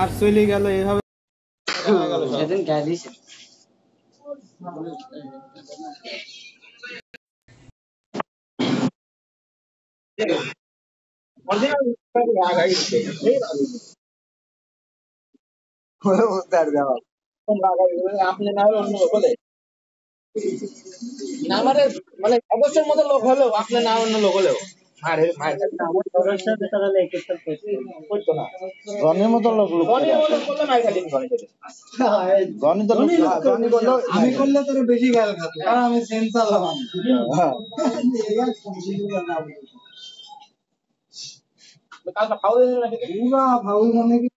আর চলে গেল এইভাবে সেদিন গাড়ি আপনি না হলে অন্য বলে মানে অবশ্যই মতো লোক হলেও আপনি না অন্য লোক হলেও গণের মতো লোক আমি করলে তোর বেশি গাল খাতো কারণ আমি সেন্সার লাগাম ফাউল মানে কি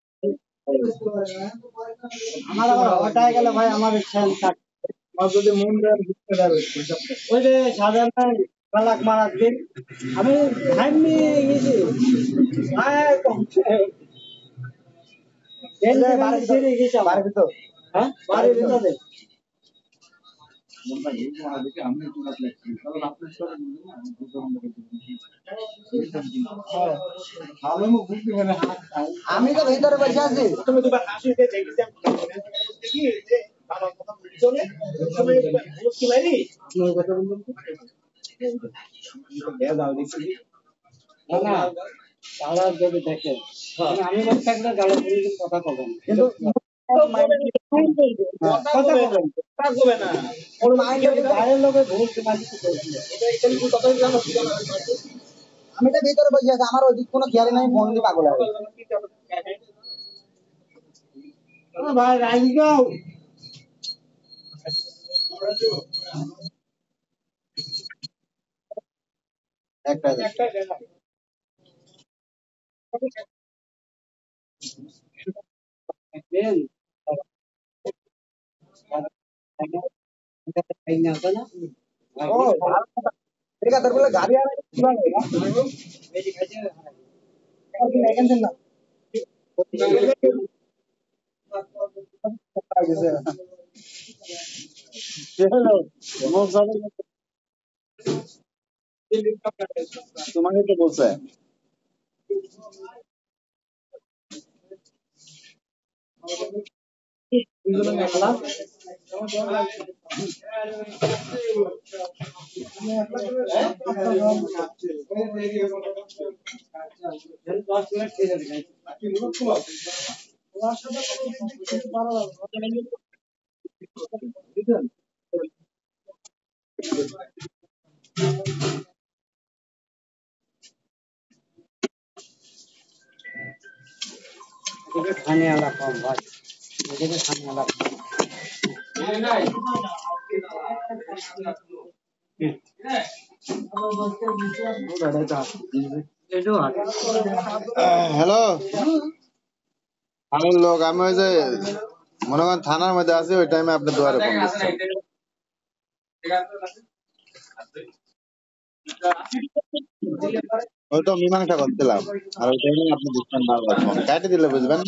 আমার আবার হটায় গেল ভাই আমার খেয়াল থাকে যদি মন দেওয়ার বুঝতে পারবে ওই যে সাধারণ লাখ মারার দিন আমি ভাই নিয়ে গেছি বাড়ির ভিতর হ্যাঁ বাড়ির ভিতরে আমি তো ভিতরে বসে আছি তুমি দুবার হাসি দিয়ে দেখি যে বাবার কথা বলছনে তুমি কি মারি কি কথা বলছো বেয়া দাও দেখি না তারা যদি দেখে আমি মনে থাকলে গালে কথা বলবেন কিন্তু আমি তো ভিতরে বসে আছি আমার ওদিক কোনো খেয়াল নাই ফোন দিয়ে পাগল ভাই রাইগাও একটা গাড়ি তোমাকে তো বলছে খানে আলা কম ভাই খানে আলা হ্যালো আমার লোক আমি ওই যে মনে করেন থানার মধ্যে আছি ওই টাইমে আপনার দুয়ারে ফোন করছি ওই তো মীমাংসা করছিলাম আর ওই টাইমে আপনি বুঝতেন বারবার ফোন কাটে দিলে বুঝবেন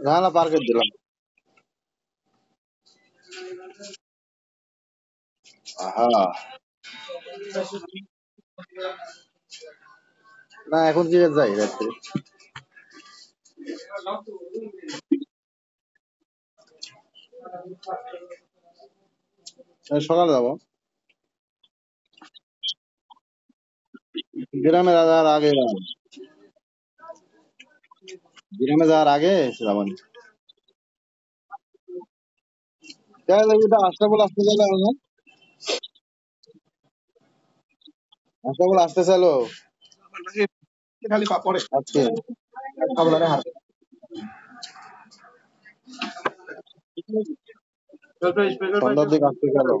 না না পার করে দিলাম হ্যাঁ না এখন কি যাই রাত্রে সকালে যাবো গ্রামে যাওয়ার আগে গ্রামে যাওয়ার আগে যাবো আসতে বলে আসতে চাইলো আসতে বলে আসতে চাইলো খালি পরে আজকে সন্ধ্যার দিকে আসতে চাইলো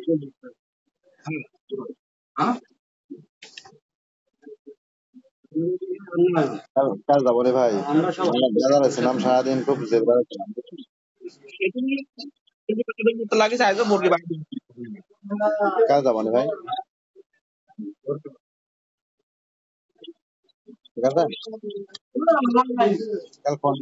কাল যাবো রে ভাই বাজার ছিলাম সারাদিন খুব ছিলাম কাল যাবো রে ভাই ঠিক আছে কাল ফোন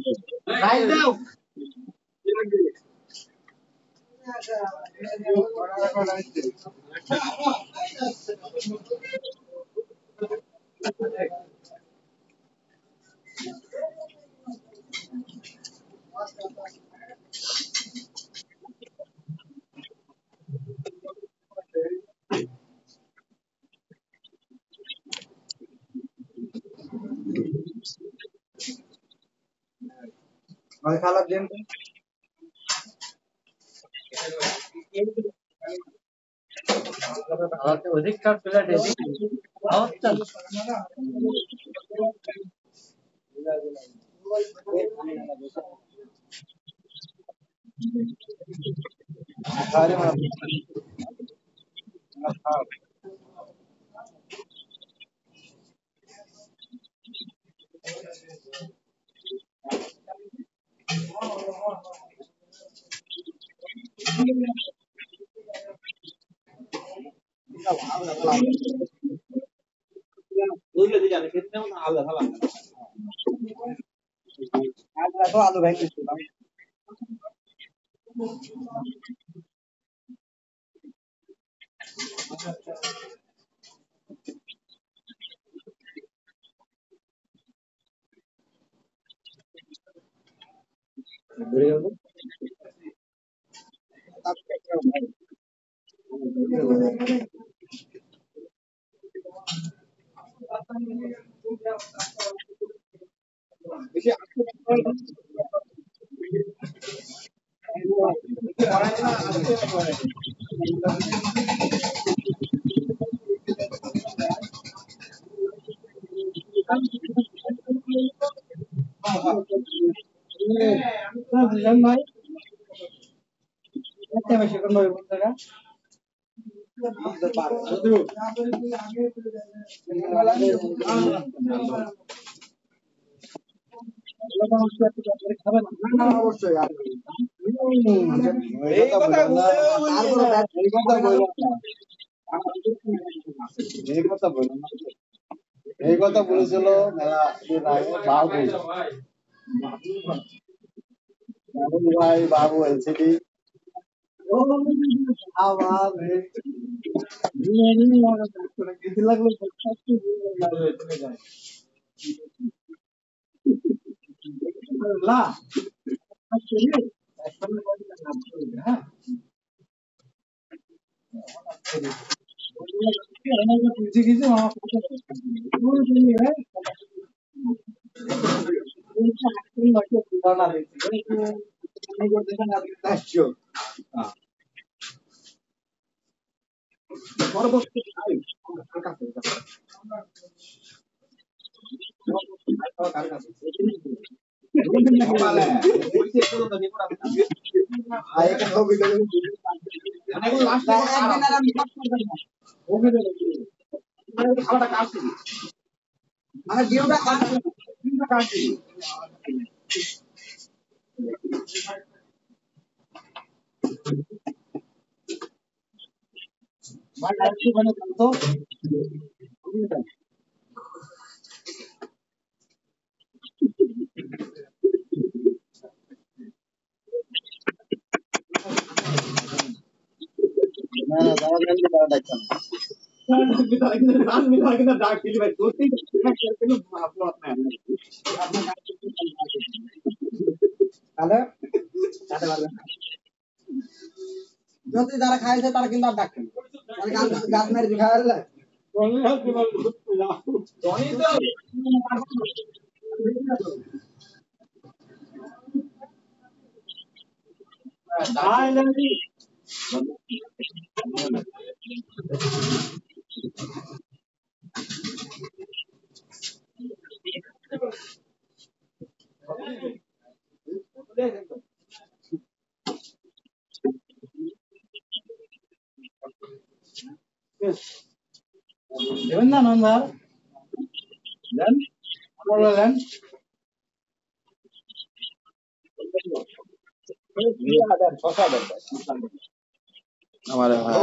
ভাই খালার দেন অধিককার প্লেট এদিক আওয়াজটা আরে মারা আলু ভাই কিছু বুঝলেন ভাই একটা বেশি কোন ভাই বলতে গা অবশ্যই এই কথা বললো না এই কথা বললো না এই কথা বললো না এই কথা বলেছিল মেলা দিন আগে বাবু ভাই বাবু এলসিডি আবার কিছু লাগলো লা হ্যাঁ কিছু কিছু পরবর্তী তো না না দাদা জানলে তারা ডাকতাম যদি যারা খাইছে তারা কিন্তু আর ডাকবে গাছ মেরে দিয়ে খাওয়া দেবেন না নন্দার দেন বললেন আমার ভাই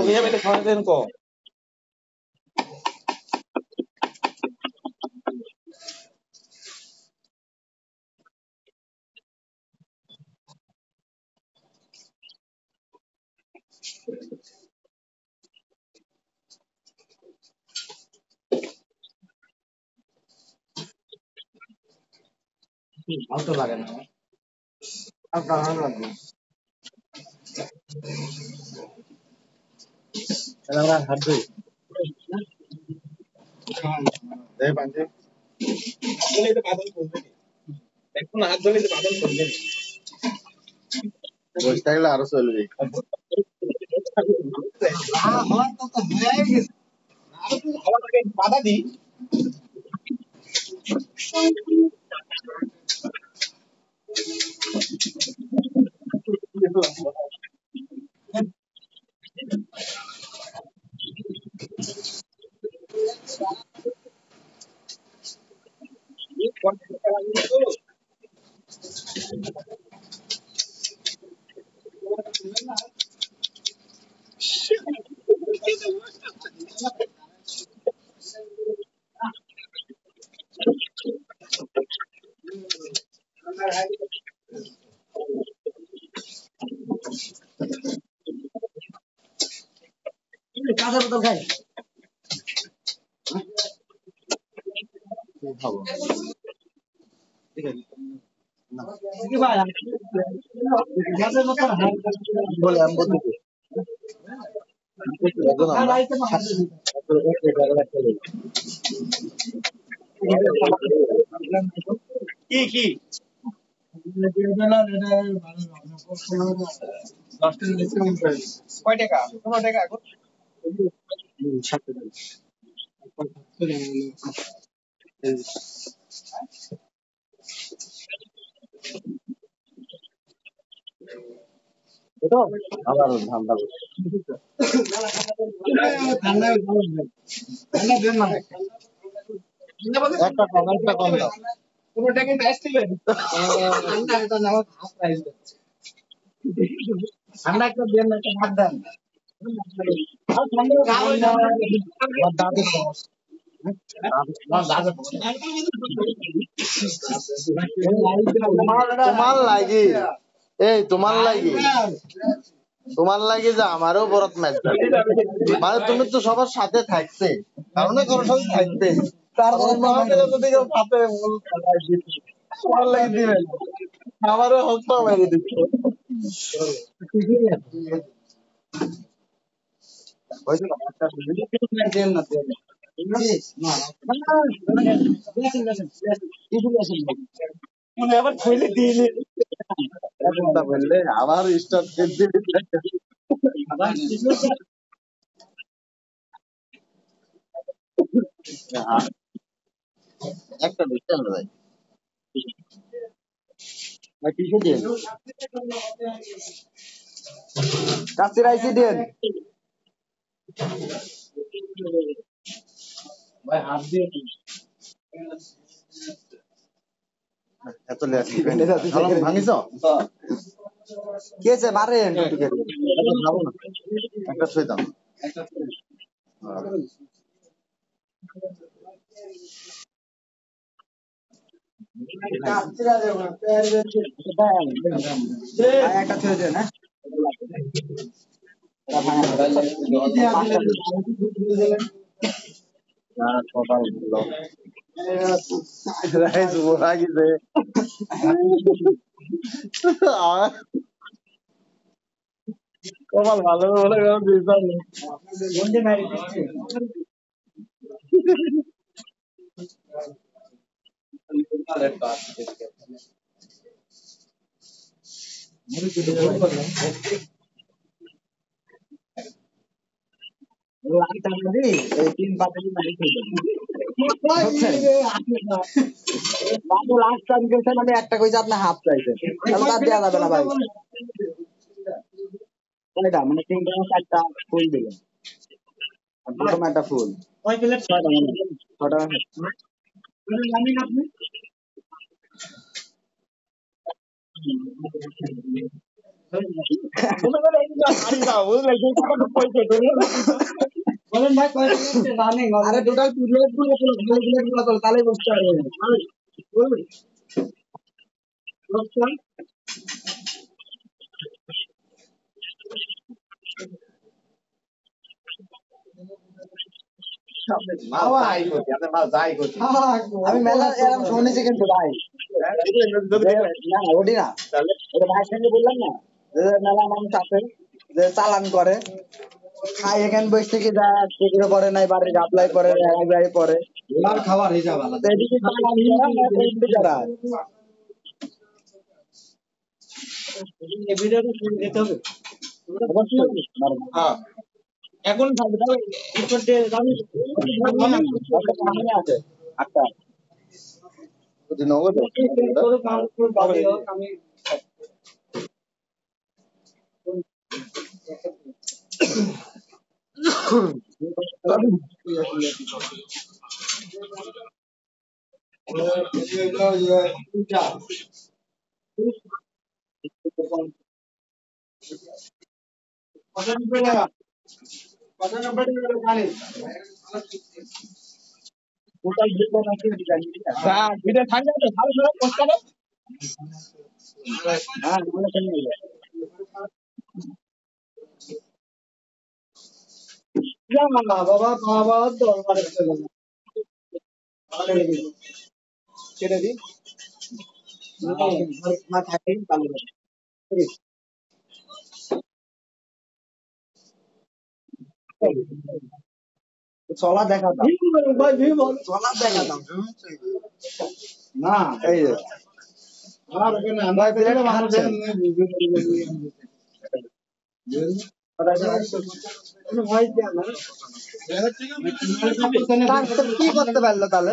ভালো তো লাগে না আপনার ভালো লাগবে তাহলে আমরা হাত ধুই দেখ পাঞ্জে এখন হাত ধরে বাদন করবেন বসে থাকলে আরো চলবে। বাধা দিই। কাঁচা বোতল খাই খাবো কি ভাই কাঁচা বোতল হাই বলে আমি বলতে কি কি কয় টাকা? 15 টাকা এখন। আবার ধান্দা একটা কম একটা কম দাও। 15 টাকা ম্যাচ দিবেন। ঠান্ডা একটা দেন না, একটা ভাত দেন তোমার লাগি এই তোমার লাগি যে আমারও বরত ম্যাচ মানে তুমি তো সবার সাথে থাকতে কারণে কারোর সাথে থাকতে তোমার লাগি দিবেন আমারও হত্যা মেরে দিচ্ছে আবার খইলে দিয়ে বললে আবার স্টার্ট একটা ডিস্টেন্স ভাই কিসে দিয়ে কাছে রাইসি দেন ভাই হাত দিয়ে এত লেছি ভাঙিছ কে আছে মারেন খাবো না একটা ছুঁয়ে দাও একটা ছুঁয়ে দেন হ্যাঁ কপাল ভালো রাইস বোরা গেছে কপাল ভালো বলে বন্ধে মারি দিচ্ছে तीन बात लास्ट टाइम গেছেন আমি একটা কইছি আপনি হাফ চাইছেন তাহলে বাদ দেওয়া যাবে না ভাই কয়টা মানে তিনটা না চারটা ফুল দিলেন আর প্রথম একটা ফুল কয় প্লেট ছয়টা মানে ছয়টা জানেন আপনি বলেন ভাই কয় প্লেট রানিং আরে টোটাল প্লেট গুলো তাহলে বুঝতে পারবেন বলুন আমি মেলা এরকম শুনেছি কিন্তু ভাই না ওডি না ওটা ভাই সঙ্গে বললাম না যে মেলা মানুষ আছে যে চালান করে খাই এখান বসে থেকে যায় পুকুরে পড়ে নাই বাড়ির গাবলাই পড়ে গায়ে পড়ে খাবার হিসাব আলাদা এদিকে চালান যারা এই ভিডিওটা শুনে যেতে হবে। হ্যাঁ এখন থাকবে তাহলে উত্তর দিয়ে যাবে। সামনে আছে আটটা যদি নগদ তোর কাম তোর বাদে হোক, আমি ভিডিও থাকবে তো ভালো করে পোস্ট করো। বাবা বাবা দরবারে চলে গেল। কেটে দিই। না থাকে ভালো লাগে। চলা দেখা দাও ভাই বিমল চলা দেখা দাও না এই যে আর এখানে আমরা প্লেট খাচ্ছে ভয় দেয় না। কি করতে পারলো তাহলে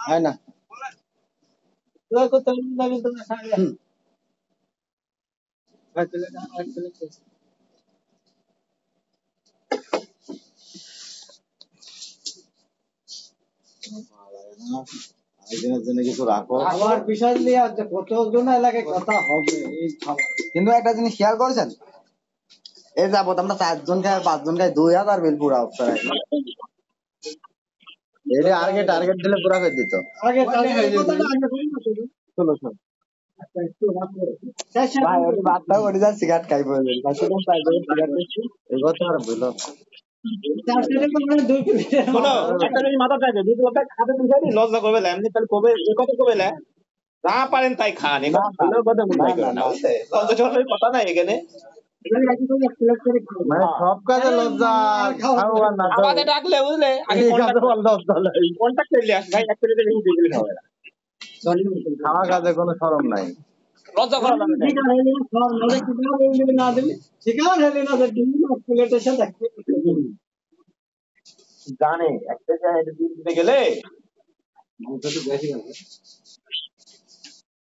হয় না একদিনের জন্য কিছু রাখো। আবার বিষয় নিয়ে আছে কতজন এলাকায় কথা হবে এই খাবার। কিন্তু একটা জিনিস খেয়াল করেছেন এই যাবত আমরা 4 জন খাই 5 জন খাই 2000 বিল পুরা অবস্থায় এটা আগে টার্গেট দিলে পুরা করে দিত। আগে কথাটা আগে বলি না শুধু। চলো চলো আচ্ছা একটু রাত করে। ভাই ওই বাদটা করে যা সিগারেট খাই বলে কতক্ষণ পাই সিগারেট দিচ্ছি এই কথা আর বললো তার সাথে তো মানে 2 কিলো শোনো একটা জিনিস মাথা থাকে দুটো কথা খাতে দিলে লজ্জা করবে না এমনি তাহলে কবে এ কথা কবে না যা পারেন তাই খান এ কথা বললেও কথা বুঝাই করে না বুঝলে লজ্জা চলার কথা না এখানে মানে সব কাজে লজ্জা খাও আর না খাও। আমাদের ডাকলে বুঝলে আগে এই কাজে আর লজ্জা নাই। কন্টাক্ট করলে আস ভাই এক প্লেটে বেশি দিয়ে দিলে হবে না খাওয়া কাজে কোনো শরম নাই। লজ্জা করা যাবে না জানে একটা জায়গায় দিতে গেলে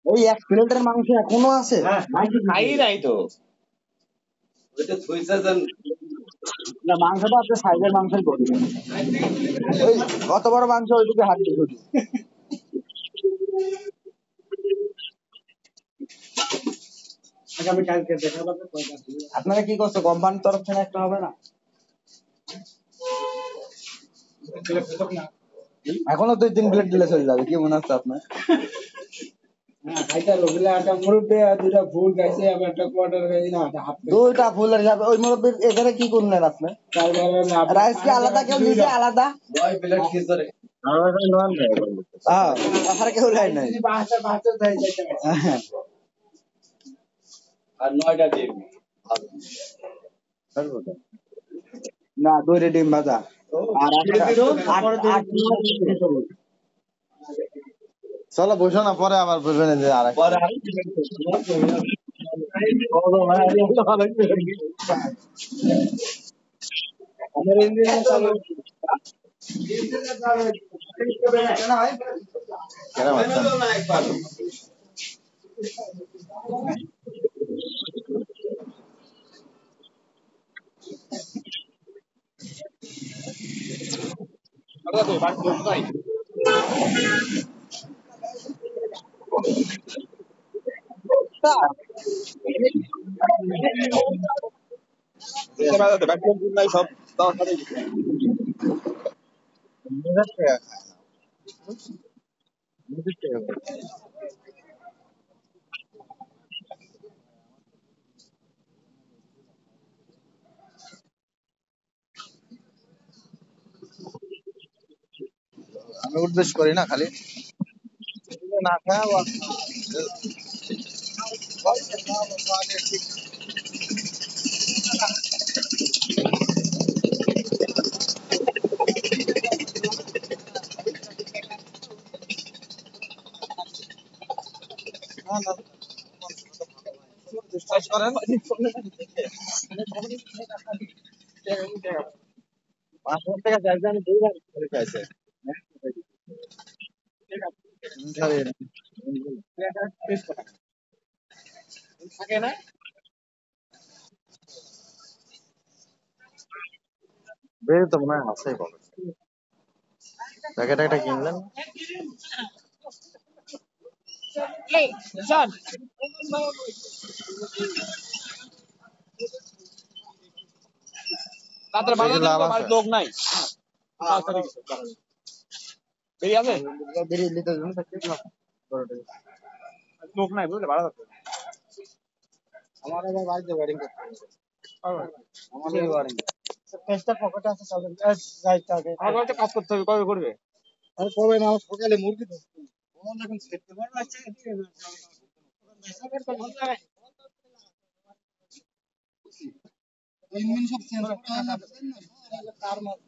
ওই 1 প্লেটের মাংস এখনো আছে নাই নাই তো না মাংসটা আপনার সাইজের মাংসই করি ওই কত বড় মাংস ওইদিকে হাত দিয়ে ধরি আগামী কালকে দেখা যাবে আপনারা কি করছো কোম্পানির তরফ থেকে একটা হবে না এখনো 2-3 প্লেট দিলে চলে যাবে কি মনে হচ্ছে আপনার খাইতে লোকগুলা একটা মুরব্বী আর দুটা ফুল খাইছে আবার একটা কোয়ার্টার খাইছে না হাফ দুইটা ফুলের যাবে ওই মুরব্বীর এখানে কি করলেন আপনি রাইস কি আলাদা কেউ নিজে আলাদা আমার কাছে নোয়ান খাই হ্যাঁ আর কেউ লাই নাই আর 9টা দিন না 2 ডিম ভাজা আর চলো বসো না পরে আবার বসবেন যে আর আমার ইঞ্জিন চালু কেন বাচ্চা সব আমি উদ্দেশ্য করি না খালি না খাওয়া বিশ্বাস করেন 5,000 টাকা চাইছে, আমি 2 বার করে চাইছে। থাকে না বের তো মনে হয় আছে বলে প্যাকেট একটা কিনলেন এই শট তাদের দেখি বাজার লাভ তো আছে বাড়ির লোক নাই বেরিয়ে আছে বেরিয়ে নিতে জন্য থাকতে লোক নাই বুঝলে ভাড়া যাচ্ছে আমার এবার বাড়িতে ওয়ারিং করতে হবে। আমাদের ওয়ারিং পেস্টটা পকেটে আছে চলেন যাইতে হবে আমার বাড়িতে কাজ করতে হবে কবে করবে আর কবে না আমার সকালে মুরগি তো আমার এখন সেপ্টেম্বর আছে ইঞ্জিন সব চেঞ্জ করা হয় না তার মাঝে